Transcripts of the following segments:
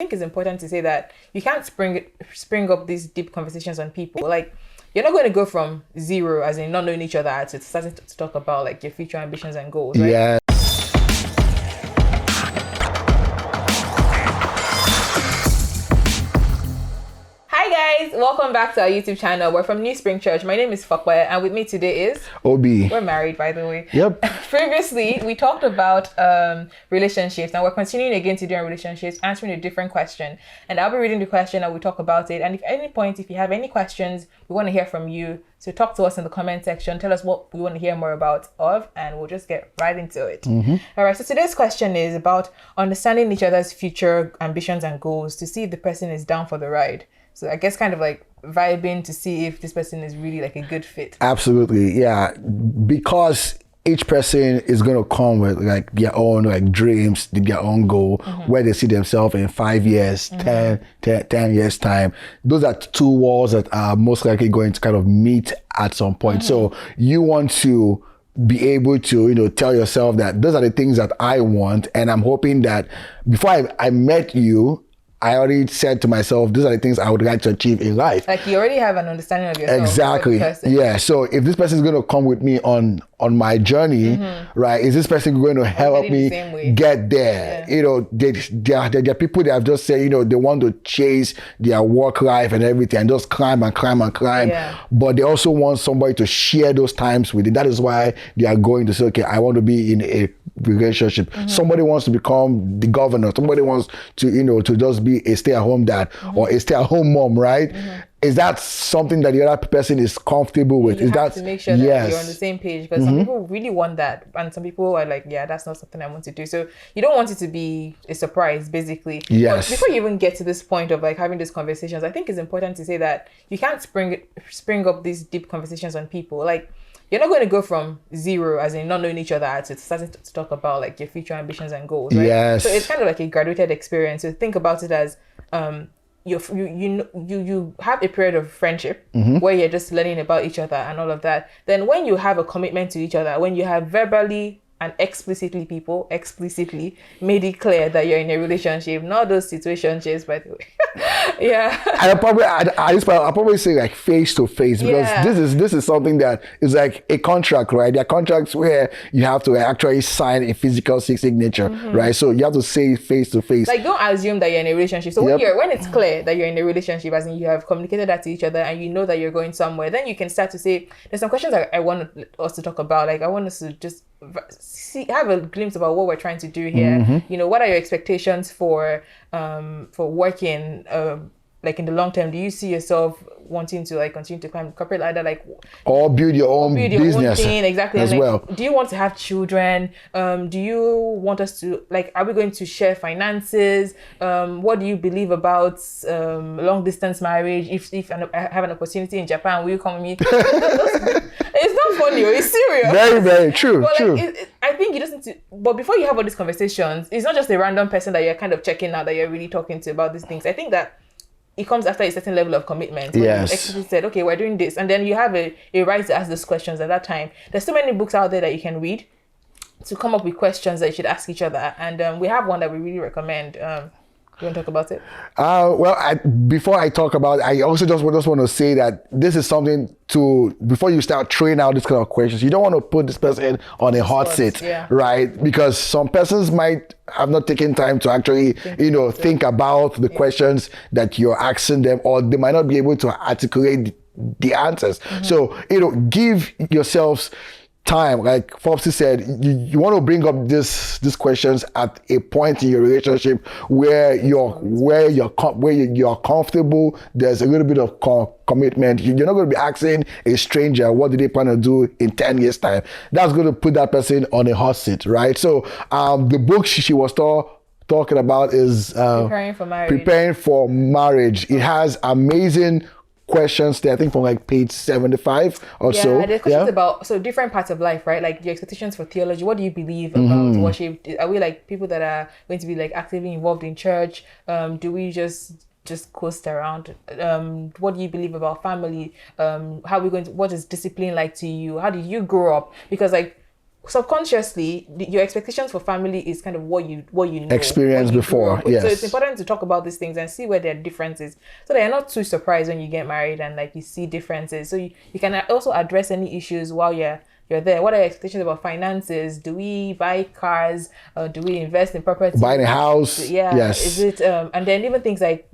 think it's important to say that you can't spring up these deep conversations on people. Like, you're not going to go from zero, as in not knowing each other, to starting to talk about like your future ambitions and goals, right? Yeah. Hi guys, welcome back to our YouTube channel. We're from Newspring Church. My name is Fakwe, and with me today is Obi. We're married, by the way. Yep. Previously, we talked about relationships, and we're continuing again to do our relationships, answering a different question. And I'll be reading the question and we'll talk about it. And if at any point, if you have any questions, we want to hear from you. So talk to us in the comment section. Tell us what we want to hear more about and we'll just get right into it. All right, so today's question is about understanding each other's future ambitions and goals to see if the person is down for the ride. So I guess kind of like vibing to see if this person is really like a good fit. Absolutely, yeah. Because each person is going to come with like their own like dreams, their own goal, where they see themselves in 5 years, 10 years time. Those are two walls that are most likely going to kind of meet at some point. So you want to be able to, tell yourself that those are the things that I want. And I'm hoping that before I met you, I already said to myself, these are the things I would like to achieve in life. Like you already have an understanding of yourself. Exactly. Yeah. So if this person is going to come with me on my journey, right, is this person going to help me get there? Yeah. There are people that have just said, they want to chase their work life and everything and just climb and climb and climb. Yeah. But they also want somebody to share those times with it. That is why they are going to say, okay, I want to be in a relationship. Somebody wants to become the governor. Somebody wants to, to just be a stay-at-home dad or a stay-at-home mom, right? Is that something that the other person is comfortable with? You have to make sure that you're on the same page, because some people really want that, and some people are like, yeah, that's not something I want to do. So you don't want it to be a surprise, basically. Yes. But before you even get to this point of like having these conversations, I think it's important to say that you can't spring up these deep conversations on people. Like, you're not going to go from zero, as in not knowing each other, to starting to talk about like your future ambitions and goals, right? Yes. So it's kind of like a graduated experience. So think about it as you have a period of friendship where you're just learning about each other and all of that. Then when you have a commitment to each other, when you have verbally and explicitly made it clear that you're in a relationship, not those situationships, by the way. Yeah. I'll probably say like face to face, because this is something that is like a contract, right? There are contracts where you have to actually sign a physical signature, right? So you have to say face to face. Like, don't assume that you're in a relationship. So when it's clear that you're in a relationship, as in you have communicated that to each other and you know that you're going somewhere, then you can start to say, there's some questions I want us to talk about. Like, I want us to just have a glimpse about what we're trying to do here. What are your expectations for working like in the long term? Do you see yourself wanting to like continue to climb the corporate ladder, like, or build your own business thing, exactly, as well? Do you want to have children? Do you want us to, like, are we going to share finances? What do you believe about long distance marriage? If I have an opportunity in Japan, will you come with me? It's not funny, it's serious. Very, very true. But true. Like, I think you just need to, but before you have all these conversations, it's not just a random person that you're kind of checking out, that you're really talking to about these things. I think that it comes after a certain level of commitment. When you explicitly said, okay, we're doing this. And then you have a right to ask those questions at that time. There's so many books out there that you can read to come up with questions that you should ask each other. And we have one that we really recommend. You want to talk about it? Before I talk about it, I also just want to say that this is something before you start throwing out this kind of questions, you don't want to put this person on a hot seat, right? Because some persons might have not taken time to actually, think about the questions that you're asking them, or they might not be able to articulate the answers. So, give yourselves time. Like Fopsy said, you want to bring up these questions at a point in your relationship where you're comfortable. There's a little bit of commitment. You're not going to be asking a stranger what do they plan to do in 10 years time. That's going to put that person on a hot seat, right? So the book she was talking about is Preparing for Marriage. It has amazing questions there, I think from like page 75 or so. There's questions about different parts of life, right? Like your expectations for theology. What do you believe about worship? Are we like people that are going to be like actively involved in church? Do we just coast around? What do you believe about family? What is discipline like to you? How did you grow up? Because like subconsciously your expectations for family is kind of what you know, experienced before. Yes. So it's important to talk about these things and see where there are differences, so that you're not too surprised when you get married and like you see differences. So you can also address any issues while you're there. What are your expectations about finances? Do we buy cars? Do we invest in property? Buying a house? Yeah. Yes. Is it and then even things like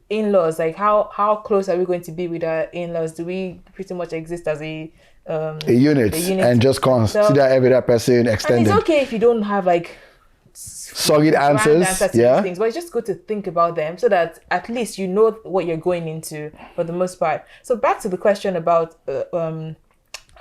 in-laws, like how close are we going to be with our in-laws? Do we pretty much exist as a unit and just consider every other person extended? And it's okay if you don't have like solid answers to these things, but it's just good to think about them so that at least you know what you're going into for the most part. So back to the question about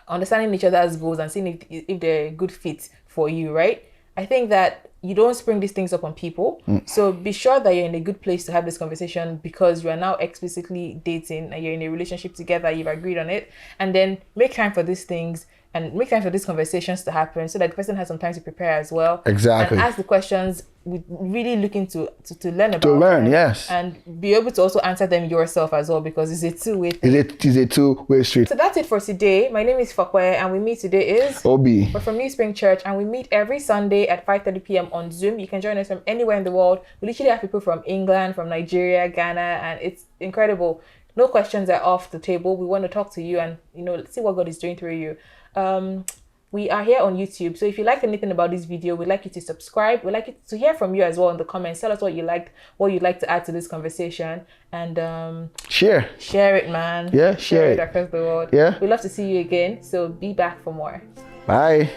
understanding each other's goals and seeing if they're a good fit for you, right? I think that you don't spring these things up on people. So be sure that you're in a good place to have this conversation, because you are now explicitly dating and you're in a relationship together, you've agreed on it. And then make time for these things and make time for these conversations to happen so that the person has some time to prepare as well. Exactly. And ask the questions with really looking to learn about them, yes. And be able to also answer them yourself as well, because it's a two-way thing. It is a two-way street. So that's it for today. My name is Fakwe and we meet today is Obi. We're from Newspring Church and we meet every Sunday at 5:30 p.m. on Zoom. You can join us from anywhere in the world. We literally have people from England, from Nigeria, Ghana, and it's incredible. No questions are off the table. We want to talk to you and see what God is doing through you. We are here on YouTube, so if you liked anything about this video, we'd like you to subscribe. We'd like you to hear from you as well in the comments. Tell us what you liked, what you'd like to add to this conversation, and share it, man. Yeah, share it across the world. Yeah, we'd love to see you again, so be back for more. Bye.